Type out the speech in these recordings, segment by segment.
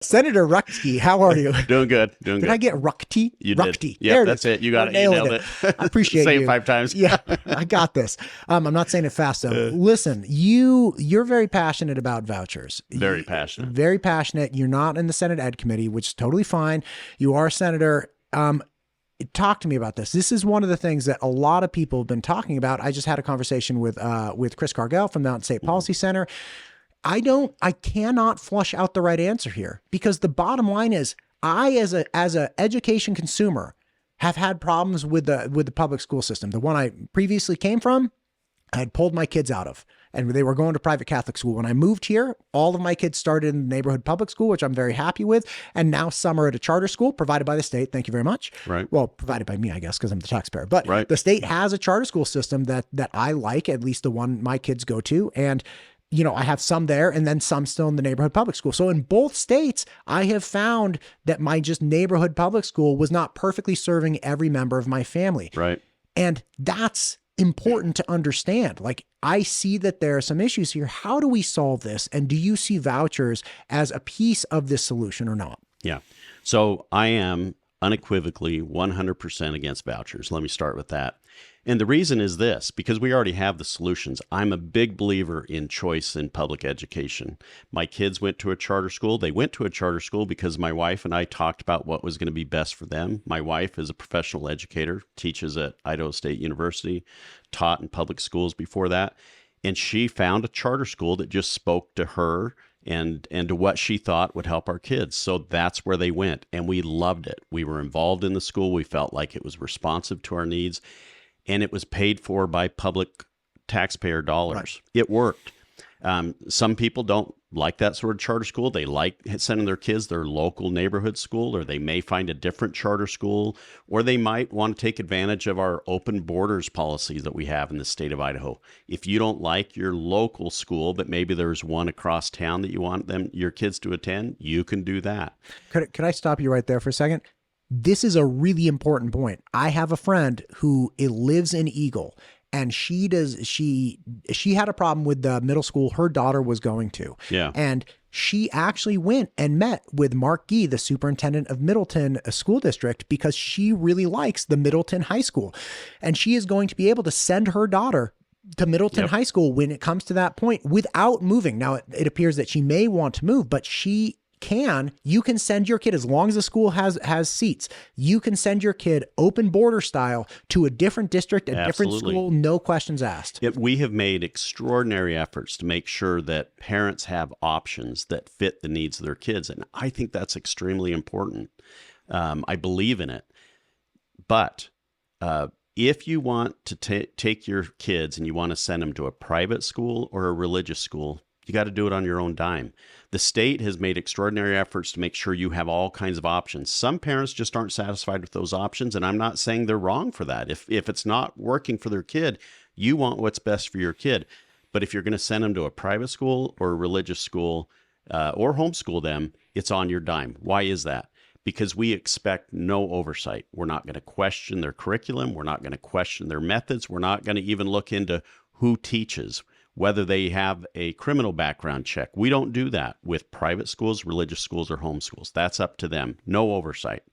Senator Ruchti, how are you? Doing good. Doing Did good. I get Ruchti? You Ruchti. did. Yeah, that's it. You got it. You nailed it. I appreciate Say you. it 5 times. Yeah, I got this. I'm not saying it fast though. Listen, you're very passionate about vouchers. Very passionate. Very passionate. You're not in the Senate Ed Committee, which is totally fine. You are a senator. Talk to me about this. This is one of the things that a lot of people have been talking about. I just had a conversation with Chris Cargill from the Mountain State Policy Center. I cannot flush out the right answer here, because the bottom line is I, as a education consumer, have had problems with the public school system. The one I previously came from, I had pulled my kids out of, and they were going to private Catholic school. When I moved here, all of my kids started in the neighborhood public school, which I'm very happy with. And now some are at a charter school provided by the state. Thank you very much. Right. Well, provided by me, I guess, because I'm the taxpayer. But right. The state has a charter school system that I like, at least the one my kids go to. And I have some there and then some still in the neighborhood public school. So in both states, I have found that my just neighborhood public school was not perfectly serving every member of my family. Right. And that's important to understand. Like, I see that there are some issues here. How do we solve this? And do you see vouchers as a piece of this solution or not? Yeah. So I am unequivocally 100% against vouchers. Let me start with that. And the reason is this, because we already have the solutions. I'm a big believer in choice in public education. My kids went to a charter school. They went to a charter school because my wife and I talked about what was going to be best for them. My wife is a professional educator, teaches at Idaho State University, taught in public schools before that. And she found a charter school that just spoke to her and to what she thought would help our kids. So that's where they went. And we loved it. We were involved in the school. We felt like it was responsive to our needs. And it was paid for by public taxpayer dollars. Right. It worked. Some people don't like that sort of charter school. They like sending their kids to their local neighborhood school, or they may find a different charter school, or they might want to take advantage of our open borders policies that we have in the state of Idaho. If you don't like your local school, but maybe there's one across town that you want your kids to attend, you can do that. Could I stop you right there for a second? This is a really important point. I have a friend who lives in Eagle, and she had a problem with the middle school her daughter was going to. Yeah. And she actually went and met with Mark Gee, the superintendent of Middleton School District, because she really likes the Middleton High School. And she is going to be able to send her daughter to Middleton High School when it comes to that point without moving. Now, it appears that she may want to move, but you can send your kid, as long as the school has seats, you can send your kid open border style to a different district, a different school, no questions asked. We have made extraordinary efforts to make sure that parents have options that fit the needs of their kids. And I think that's extremely important. I believe in it. But if you want to take your kids and you want to send them to a private school or a religious school, you got to do it on your own dime. The state has made extraordinary efforts to make sure you have all kinds of options. Some parents just aren't satisfied with those options, and I'm not saying they're wrong for that. If it's not working for their kid, you want what's best for your kid. But if you're going to send them to a private school or a religious school or homeschool them, it's on your dime. Why is that? Because we expect no oversight. We're not going to question their curriculum. We're not going to question their methods. We're not going to even look into who teaches, whether they have a criminal background check. We don't do that with private schools, religious schools, or homeschools. That's up to them. No oversight.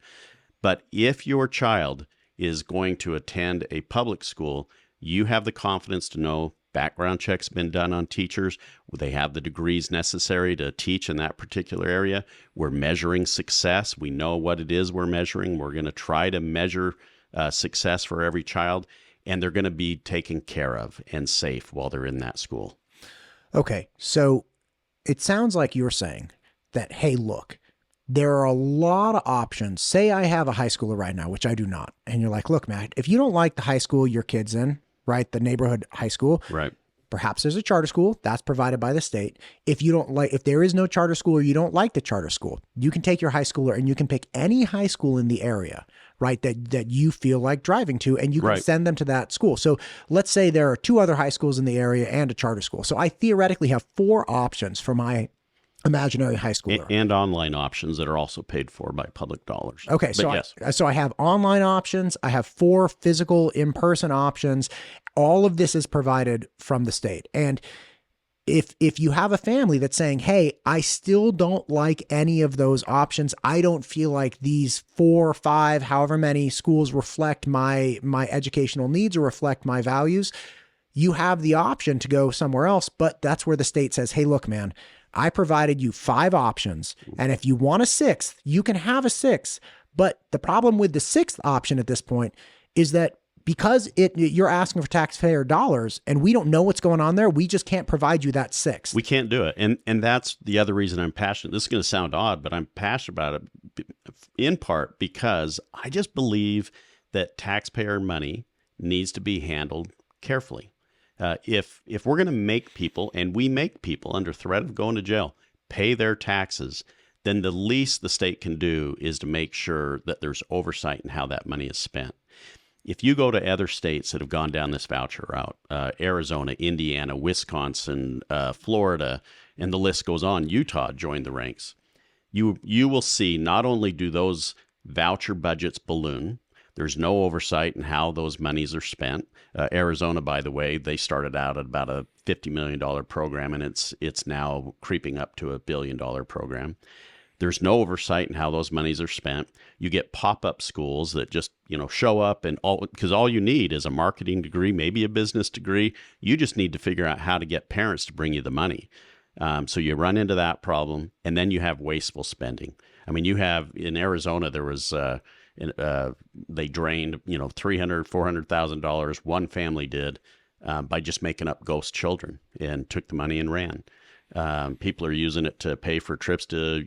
But if your child is going to attend a public school, you have the confidence to know background checks been done on teachers. They have the degrees necessary to teach in that particular area. We're measuring success. We know what it is we're measuring. We're going to try to measure success for every child. And they're going to be taken care of and safe while they're in that school. Okay, so it sounds like you're saying that, hey, look, there are a lot of options. Say I have a high schooler right now, which I do not. And you're like, look, Matt, if you don't like the high school your kid's in, right, the neighborhood high school, right, perhaps there's a charter school that's provided by the state. If there is no charter school or you don't like the charter school, you can take your high schooler and you can pick any high school in the area, right, that you feel like driving to, and you can send them to that school. So let's say there are 2 other high schools in the area and a charter school. So I theoretically have 4 options for my imaginary high schooler. And online options that are also paid for by public dollars. Okay, so I have online options. I have 4 physical in-person options. All of this is provided from the state. And if you have a family that's saying, hey, I still don't like any of those options, I don't feel like these 4 or 5, however many schools reflect my educational needs or reflect my values, you have the option to go somewhere else. But that's where the state says, hey, look, man, I provided you 5 options. And if you want a 6th, you can have a 6th. But the problem with the 6th option at this point is that because you're asking for taxpayer dollars and we don't know what's going on there, we just can't provide you that 6th. We can't do it. And that's the other reason I'm passionate. This is going to sound odd, but I'm passionate about it in part because I just believe that taxpayer money needs to be handled carefully. If we're going to make people, and we make people under threat of going to jail, pay their taxes, then the least the state can do is to make sure that there's oversight in how that money is spent. If you go to other states that have gone down this voucher route, Arizona, Indiana, Wisconsin, Florida, and the list goes on, Utah joined the ranks, you will see not only do those voucher budgets balloon, there's no oversight in how those monies are spent. Arizona, by the way, they started out at about a $50 million program, and it's now creeping up to $1 billion program. There's no oversight in how those monies are spent. You get pop-up schools that just, show up and because all you need is a marketing degree, maybe a business degree. You just need to figure out how to get parents to bring you the money. So you run into that problem, and then you have wasteful spending. I mean, you have in Arizona, there was they drained $300,000-$400,000. One family did by just making up ghost children and took the money and ran. People are using it to pay for trips to,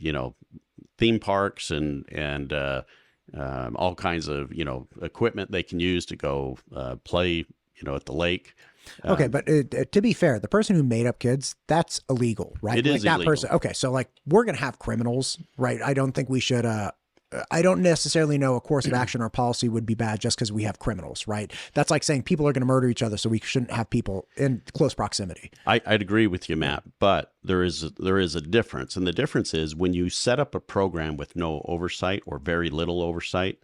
theme parks and all kinds of, equipment they can use to go play, at the lake. Okay, but to be fair, the person who made up kids, that's illegal, right? It is that illegal. Person. Okay, so we're going to have criminals, right? I don't think we should I don't necessarily know a course of action or policy would be bad just because we have criminals, right? That's like saying people are going to murder each other, so we shouldn't have people in close proximity. I'd agree with you, Matt, but there is a difference. And the difference is when you set up a program with no oversight or very little oversight,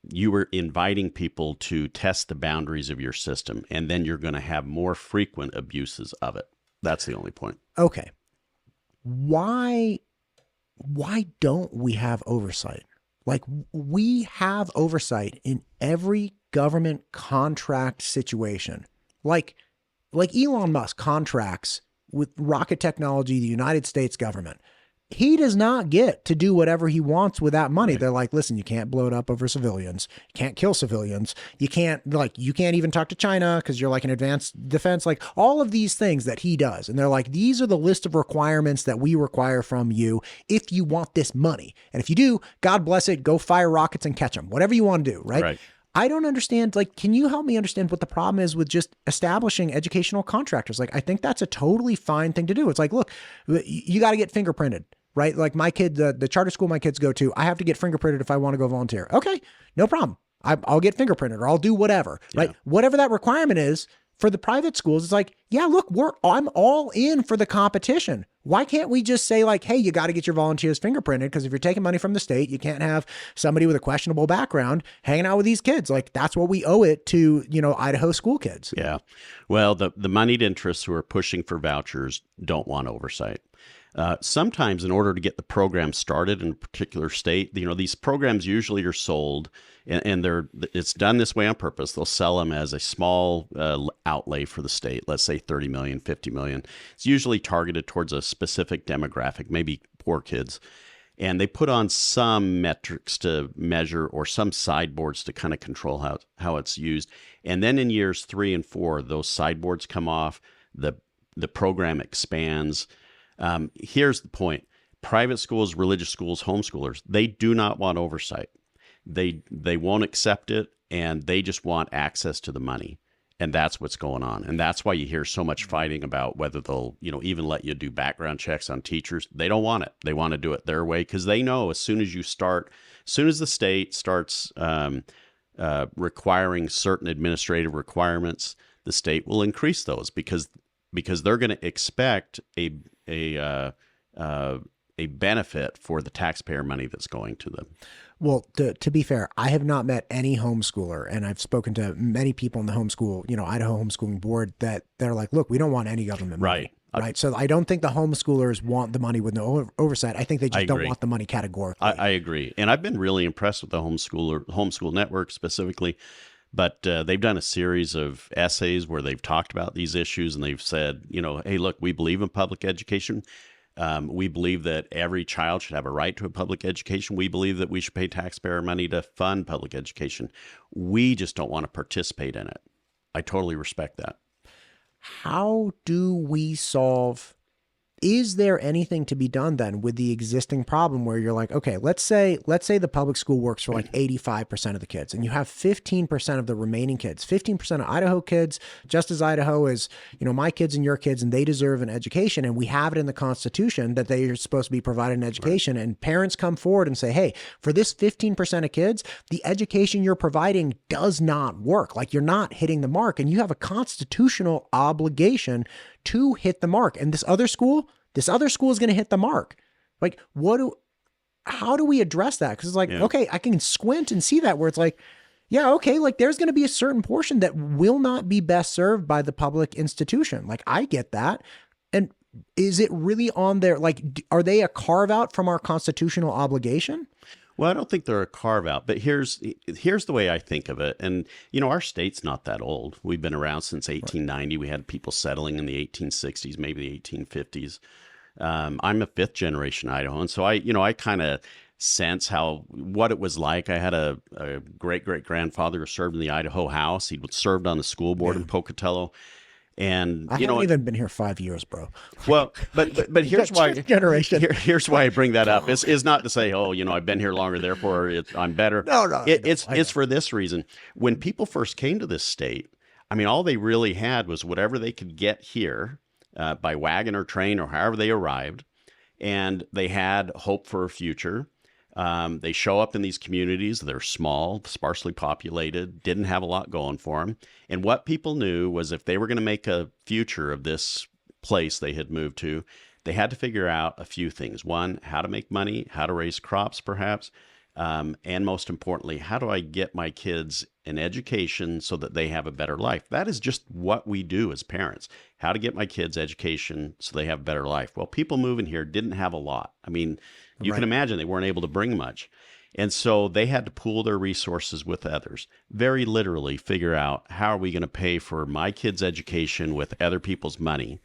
you are inviting people to test the boundaries of your system, and then you're going to have more frequent abuses of it. That's the only point. Okay. Why don't we have oversight? We have oversight in every government contract situation. Like Elon Musk contracts with rocket technology, the United States government. He does not get to do whatever he wants with that money. Right. They're like, listen, you can't blow it up over civilians. You can't kill civilians. You can't even talk to China because you're an advanced defense, all of these things that he does. And they're like, these are the list of requirements that we require from you if you want this money. And if you do, God bless it, go fire rockets and catch them, whatever you want to do. Right. I don't understand. Can you help me understand what the problem is with just establishing educational contractors? I think that's a totally fine thing to do. It's look, you got to get fingerprinted, right? My kid, the charter school my kids go to, I have to get fingerprinted if I want to go volunteer. Okay, no problem. I'll get fingerprinted or I'll do whatever, right? Whatever that requirement is. For the private schools, it's yeah, look, I'm all in for the competition. Why can't we just say hey, you got to get your volunteers fingerprinted? Because if you're taking money from the state, you can't have somebody with a questionable background hanging out with these kids. That's what we owe it to, Idaho school kids. Yeah. Well, the moneyed interests who are pushing for vouchers don't want oversight. Sometimes in order to get the program started in a particular state, these programs usually are sold and it's done this way on purpose. They'll sell them as a small outlay for the state, let's say 30 million, 50 million. It's usually targeted towards a specific demographic, maybe poor kids. And they put on some metrics to measure or some sideboards to kind of control how it's used. And then in years 3 and 4, those sideboards come off, the program expands. Here's the point. Private schools, religious schools, homeschoolers, they do not want oversight. They won't accept it, and they just want access to the money. And that's what's going on. And that's why you hear so much fighting about whether they'll, even let you do background checks on teachers. They don't want it. They want to do it their way because they know as soon as the state starts requiring certain administrative requirements, the state will increase those because they're going to expect a a benefit for the taxpayer money that's going to them. Well, to be fair, I have not met any homeschooler, and I've spoken to many people in the homeschool, Idaho homeschooling board that they're like, look, we don't want any government money. Right. So I don't think the homeschoolers want the money with no oversight. I think they just don't want the money categorically. I agree. And I've been really impressed with the homeschool network specifically, but they've done a series of essays where they've talked about these issues, and they've said, hey, look, we believe in public education. We believe that every child should have a right to a public education. We believe that we should pay taxpayer money to fund public education. We just don't want to participate in it. I totally respect that. How do we solve? Is there anything to be done then with the existing problem where you're like, okay, let's say the public school works for like 85% of the kids, and you have 15% of the remaining kids, 15% of Idaho kids, just as Idaho is, my kids and your kids, and they deserve an education. And we have it in the Constitution that they are supposed to be provided an education. Right. And parents come forward and say, hey, for this 15% of kids, the education you're providing does not work. Like, you're not hitting the mark, and you have a constitutional obligation to hit the mark. And this other school is going to hit the mark. Like, how do we address that? Because it's like, okay, I can squint and see that, where it's like, yeah, okay, like there's going to be a certain portion that will not be best served by the public institution. Like, I get that. And is it really on there? Like, are they a carve out from our constitutional obligation? Well, I don't think they're a carve out, but here's the way I think of it. And, our state's not that old. We've been around since 1890. We had people settling in the 1860s, maybe the 1850s. I'm a fifth generation Idahoan, so I kind of sense what it was like. I had a great-great-grandfather who served in the Idaho House. He served on the school board in Pocatello. And I haven't even been here 5 years, bro. Well, but here's why generation. Here's why I bring that up. Is not to say, I've been here longer, therefore I'm better. No. It's for this reason. When people first came to this state, all they really had was whatever they could get here by wagon or train or however they arrived, and they had hope for a future. They show up in these communities. They're small, sparsely populated, didn't have a lot going for them. And what people knew was if they were going to make a future of this place they had moved to, they had to figure out a few things. One, how to make money, how to raise crops, perhaps. And most importantly, how do I get my kids an education so that they have a better life? That is just what we do as parents. How to get my kids education so they have a better life. Well, people moving here didn't have a lot. You can imagine they weren't able to bring much. And so they had to pool their resources with others, very literally figure out, how are we going to pay for my kids' education with other people's money?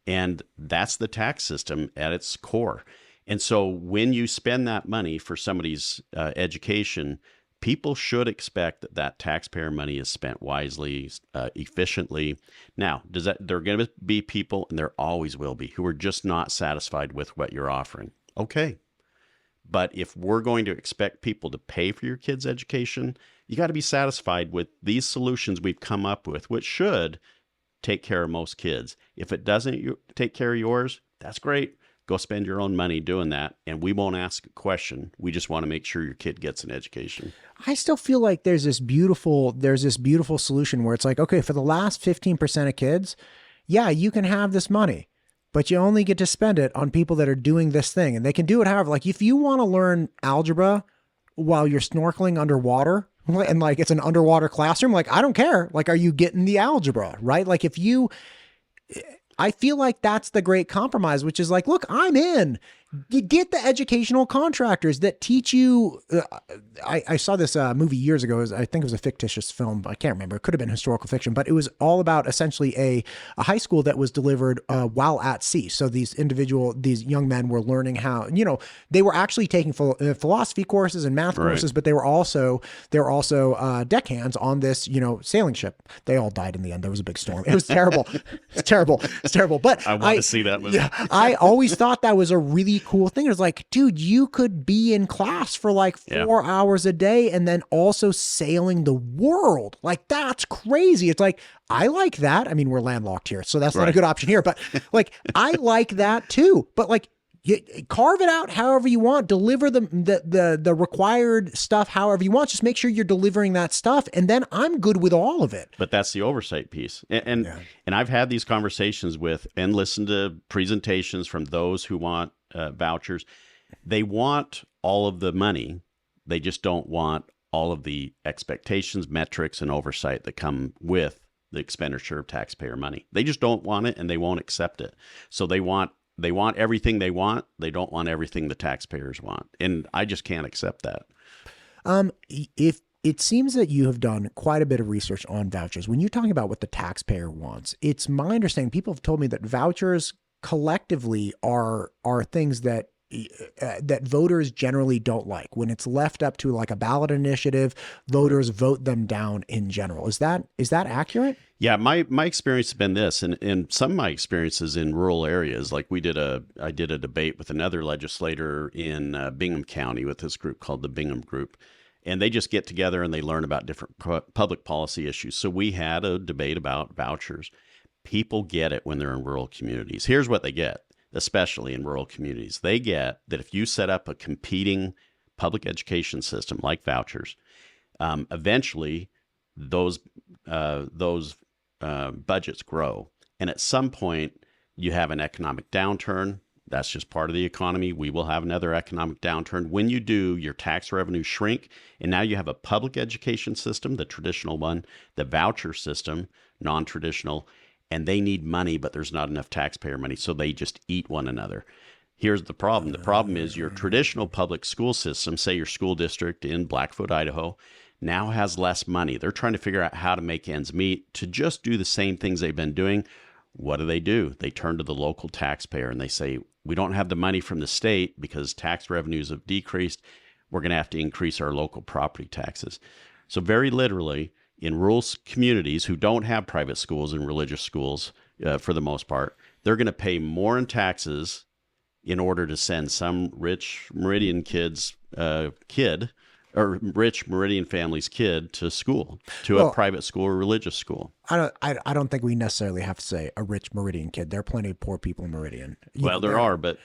And that's the tax system at its core. And so when you spend that money for somebody's education, people should expect that taxpayer money is spent wisely, efficiently. Now, there are going to be people, and there always will be, who are just not satisfied with what you're offering. Okay. But if we're going to expect people to pay for your kids' education, you got to be satisfied with these solutions we've come up with, which should take care of most kids. If it doesn't take care of yours, that's great. Go spend your own money doing that, and we won't ask a question. We just want to make sure your kid gets an education. I still feel like there's this beautiful solution where it's like, okay, for the last 15% of kids, yeah, you can have this money, but you only get to spend it on people that are doing this thing, and they can do it however. Like, if you want to learn algebra while you're snorkeling underwater, and like it's an underwater classroom, like, I don't care. Like, are you getting the algebra, right? Like, I feel like that's the great compromise, which is like, look, I'm in. You get the educational contractors that teach you. I saw this movie years ago. I think it was a fictitious film. I can't remember. It could have been historical fiction, but it was all about essentially a high school that was delivered while at sea. So these young men were learning how, they were actually taking philosophy courses and math courses, but they were also deckhands on this, sailing ship. They all died in the end. There was a big storm. It was terrible. It's terrible. But I want to see that movie. I always thought that was a really cool thing. It was like, dude, you could be in class for like 4 hours a day and then also sailing the world. Like, that's crazy. It's like, I like that. We're landlocked here, so that's not a good option here, but like, I like that too. But like, carve it out however you want, deliver the required stuff however you want. Just make sure you're delivering that stuff, and then I'm good with all of it. But that's the oversight piece. And I've had these conversations with and listened to presentations from those who want vouchers. They want all of the money. They just don't want all of the expectations, metrics, and oversight that come with the expenditure of taxpayer money. They just don't want it, and they won't accept it. So they want everything they want. They don't want everything the taxpayers want. And I just can't accept that. If it seems that you have done quite a bit of research on vouchers, when you're talking about what the taxpayer wants, it's my understanding, people have told me that vouchers collectively are things that voters generally don't like. When it's left up to like a ballot initiative, voters vote them down in general. Is that accurate? Yeah, my experience has been this, and some of my experiences in rural areas, like I did a debate with another legislator in Bingham County with this group called the Bingham Group, and they just get together and they learn about different public policy issues. So we had a debate about vouchers. People get it when they're in rural communities. Here's what they get, especially in rural communities. They get that if you set up a competing public education system like vouchers, eventually those budgets grow. And at some point, you have an economic downturn. That's just part of the economy. We will have another economic downturn. When you do, your tax revenues shrink. And now you have a public education system, the traditional one, the voucher system, non-traditional, and they need money, but there's not enough taxpayer money. So they just eat one another. Here's the problem. The problem is your traditional public school system, say your school district in Blackfoot, Idaho, now has less money. They're trying to figure out how to make ends meet to just do the same things they've been doing. What do? They turn to the local taxpayer and they say, we don't have the money from the state because tax revenues have decreased. We're going to have to increase our local property taxes. So very literally, in rural communities who don't have private schools and religious schools, for the most part, they're going to pay more in taxes in order to send some rich Meridian rich Meridian family's kid to school, to a private school or religious school. I don't think we necessarily have to say a rich Meridian kid. There are plenty of poor people in Meridian. There are, but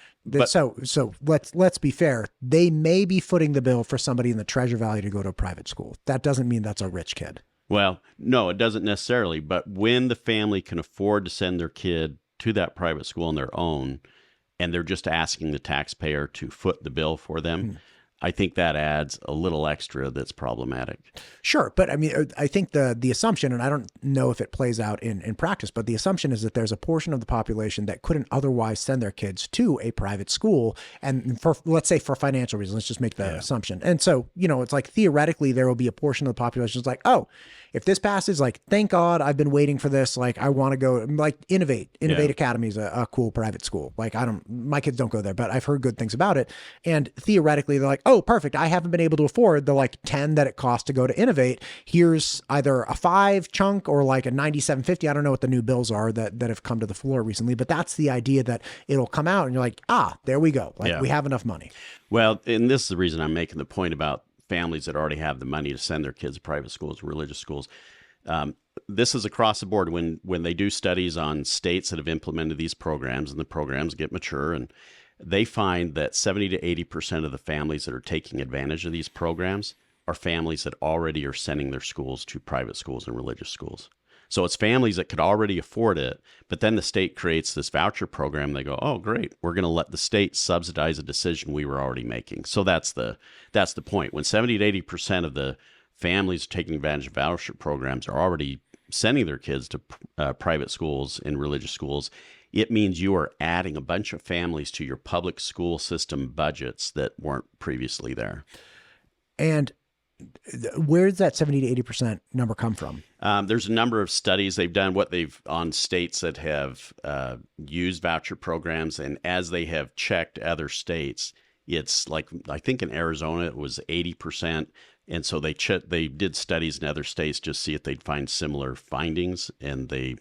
so let's be fair. They may be footing the bill for somebody in the Treasure Valley to go to a private school. That doesn't mean that's a rich kid. Well, no, it doesn't necessarily. But when the family can afford to send their kid to that private school on their own, and they're just asking the taxpayer to foot the bill for them, I think that adds a little extra that's problematic. Sure. But I mean, I think the assumption, and I don't know if it plays out in practice, but the assumption is that there's a portion of the population that couldn't otherwise send their kids to a private school. And let's say for financial reasons, let's just make the assumption. And so, it's like theoretically there will be a portion of the population that's like, oh, if this passes, like, thank God I've been waiting for this. Like, I want to go, like, Innovate Academy is a cool private school. Like, my kids don't go there, but I've heard good things about it. And theoretically they're like, oh, perfect. I haven't been able to afford the like 10 that it costs to go to Innovate. Here's either a 5 chunk or like a 9750. I don't know what the new bills are that have come to the floor recently, but that's the idea that it'll come out and you're like, there we go. Like we have enough money. Well, and this is the reason I'm making the point about families that already have the money to send their kids to private schools, religious schools. This is across the board. When they do studies on states that have implemented these programs and the programs get mature, and they find that 70 to 80% of the families that are taking advantage of these programs are families that already are sending their schools to private schools and religious schools. So it's families that could already afford it, but then the state creates this voucher program. They go, oh, great, we're going to let the state subsidize a decision we were already making. So that's the point. When 70 to 80% of the families taking advantage of voucher programs are already sending their kids to private schools and religious schools, it means you are adding a bunch of families to your public school system budgets that weren't previously there. And where does that 70 to 80% number come from? There's a number of studies they've done on states that have used voucher programs. And as they have checked other states, it's like, I think in Arizona, it was 80%. And so they did studies in other states just see if they'd find similar findings. And they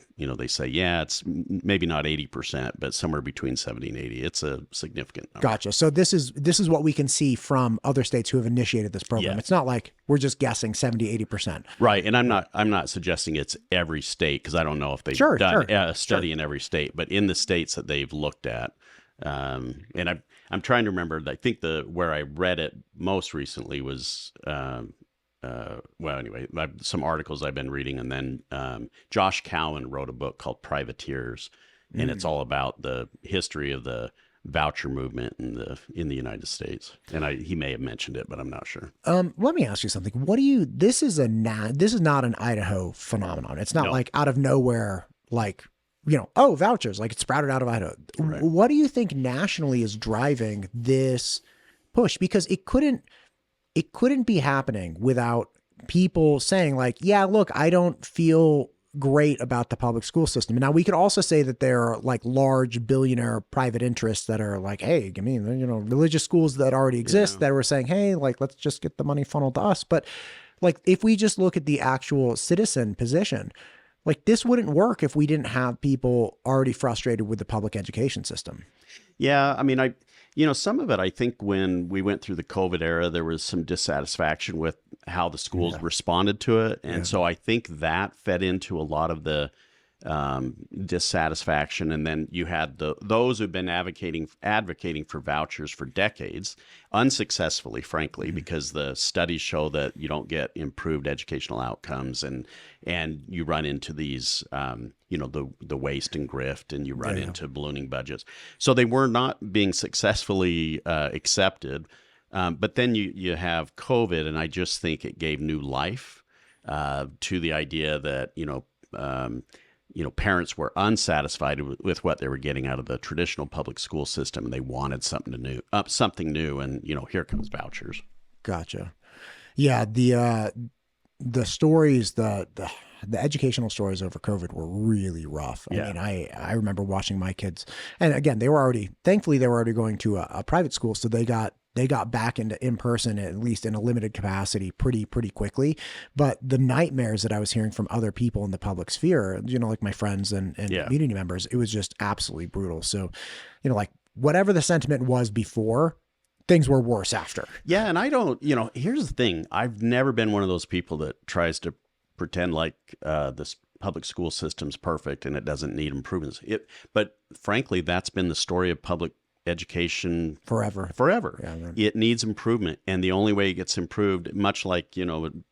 say, yeah, it's maybe not 80%, but somewhere between 70 and 80. It's a significant number. Gotcha. So this is what we can see from other states who have initiated this program. Yeah. It's not like we're just guessing 70, 80%. Right. And I'm not suggesting it's every state because I don't know if they've done a study in every state, but in the states that they've looked at, And I'm trying to remember. I think where I read it most recently was well, anyway, some articles I've been reading, and then Josh Cowan wrote a book called Privateers, and it's all about the history of the voucher movement in the United States. And he may have mentioned it, but I'm not sure. Let me ask you something. This is not an Idaho phenomenon. It's not No. like out of nowhere, like, oh, vouchers, like it sprouted out of Idaho. Right. What do you think nationally is driving this push? Because it couldn't be happening without people saying like, yeah, look, I don't feel great about the public school system. Now we could also say that there are like large billionaire private interests that are like, hey, give me, religious schools that already exist that were saying, hey, like, let's just get the money funneled to us. But like, if we just look at the actual citizen position, like this wouldn't work if we didn't have people already frustrated with the public education system. Yeah, I mean, some of it, I think when we went through the COVID era, there was some dissatisfaction with how the schools responded to it. And so I think that fed into a lot of the dissatisfaction. And then you had those who've been advocating for vouchers for decades, unsuccessfully, frankly, because the studies show that you don't get improved educational outcomes, and you run into these, the waste and grift, and you run into ballooning budgets. So they were not being successfully accepted. But then you have COVID, and I just think it gave new life to the idea that, parents were unsatisfied with what they were getting out of the traditional public school system, and they wanted something new. And here comes vouchers. Gotcha. Yeah, the stories, the educational stories over COVID were really rough. I mean, I remember watching my kids, and again, thankfully they were already going to a private school, so they got back into in-person, at least in a limited capacity, pretty quickly. But the nightmares that I was hearing from other people in the public sphere, like my friends and community members, it was just absolutely brutal. So, like whatever the sentiment was before, things were worse after. Yeah. And I don't, here's the thing. I've never been one of those people that tries to pretend like this public school system's perfect and it doesn't need improvements. But frankly, that's been the story of public education forever. Yeah, it needs improvement, and the only way it gets improved, much like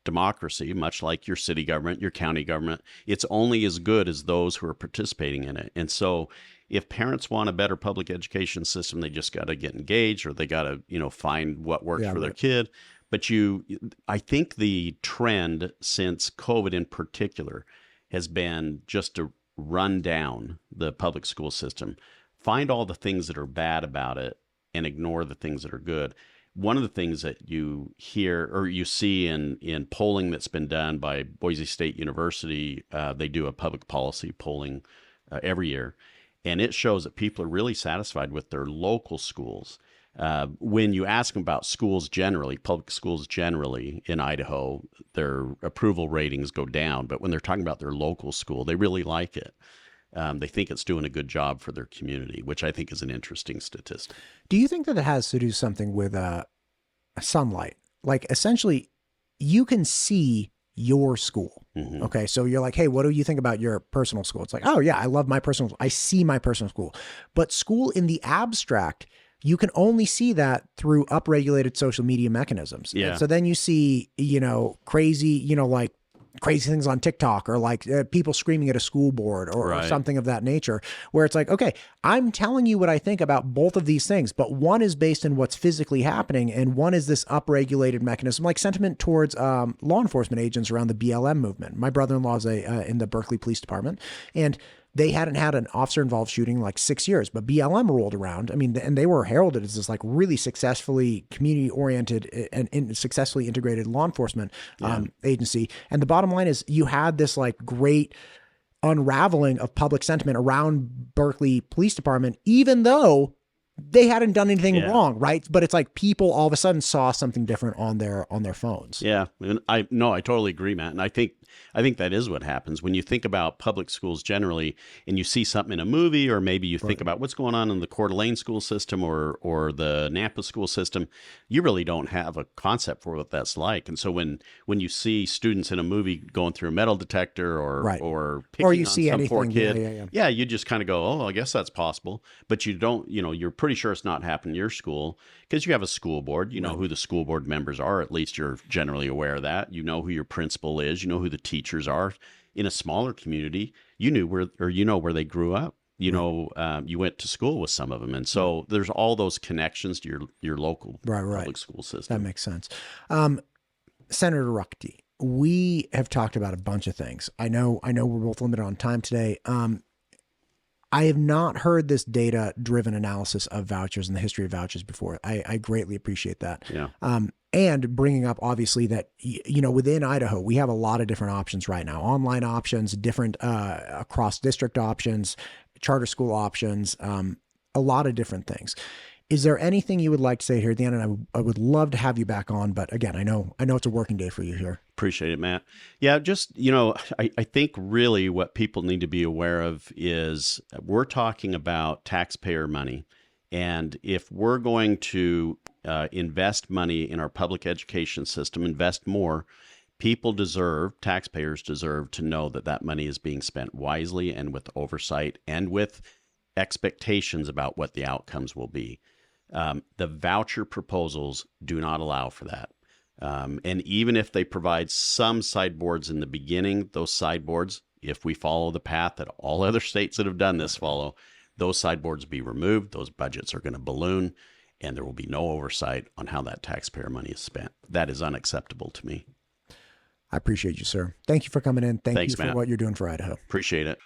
democracy, much like your city government, your county government, it's only as good as those who are participating in it. And so if parents want a better public education system, they just got to get engaged, or they got to find what works for their kid. But I think the trend since COVID in particular has been just to run down the public school system. Find all the things that are bad about it and ignore the things that are good. One of the things that you hear or you see in polling that's been done by Boise State University, they do a public policy polling every year, and it shows that people are really satisfied with their local schools. When you ask them about schools generally, public schools generally in Idaho, their approval ratings go down. But when they're talking about their local school, they really like it. They think it's doing a good job for their community, which I think is an interesting statistic. Do you think that it has to do something with sunlight? Like essentially, you can see your school. Mm-hmm. Okay. So you're like, hey, what do you think about your personal school? It's like, oh yeah, I love my personal, I see my personal school. But school in the abstract, you can only see that through upregulated social media mechanisms. Yeah. And so then you see, crazy, like crazy things on TikTok, or like people screaming at a school board or something of that nature, where it's like, okay, I'm telling you what I think about both of these things, but one is based in what's physically happening, and one is this upregulated mechanism, like sentiment towards law enforcement agents around the BLM movement. My brother-in-law is in the Berkeley Police Department, and they hadn't had an officer-involved shooting in like 6 years, but BLM rolled around. I mean, and they were heralded as this like really successfully community-oriented and successfully integrated law enforcement agency. And the bottom line is you had this like great unraveling of public sentiment around Berkeley Police Department, even though they hadn't done anything wrong, right? But it's like people all of a sudden saw something different on their phones. Yeah, and I totally agree, Matt. And I think I think that is what happens when you think about public schools generally, and you see something in a movie, or maybe you think about what's going on in the Coeur d'Alene school system or the Nampa school system. You really don't have a concept for what that's like. And so when you see students in a movie going through a metal detector or picking you on see some poor anything, kid, you just kind of go, oh, I guess that's possible. But you don't, you're pretty sure it's not happening in your school because you have a school board. You know who the school board members are. At least you're generally aware of that. You know who your principal is. You know who the teachers are. In a smaller community, you know where they grew up. You went to school with some of them. And so there's all those connections to your local public school system. That makes sense. Senator Ruchti, we have talked about a bunch of things. I know we're both limited on time today. I have not heard this data-driven analysis of vouchers and the history of vouchers before. I greatly appreciate that. Yeah. And bringing up, obviously, that, within Idaho, we have a lot of different options right now. Online options, different cross-district options, charter school options, a lot of different things. Is there anything you would like to say here at the end? And I would love to have you back on, but again, I know it's a working day for you here. Appreciate it, Matt. Yeah, just, I think really what people need to be aware of is we're talking about taxpayer money. And if we're going to invest money in our public education system, invest more, taxpayers deserve to know that money is being spent wisely and with oversight and with expectations about what the outcomes will be. The voucher proposals do not allow for that. And even if they provide some sideboards in the beginning, those sideboards, if we follow the path that all other states that have done this follow, those sideboards be removed, those budgets are going to balloon, and there will be no oversight on how that taxpayer money is spent. That is unacceptable to me. I appreciate you, sir. Thank you for coming in. Thanks, you for Matt. What you're doing for Idaho. Appreciate it.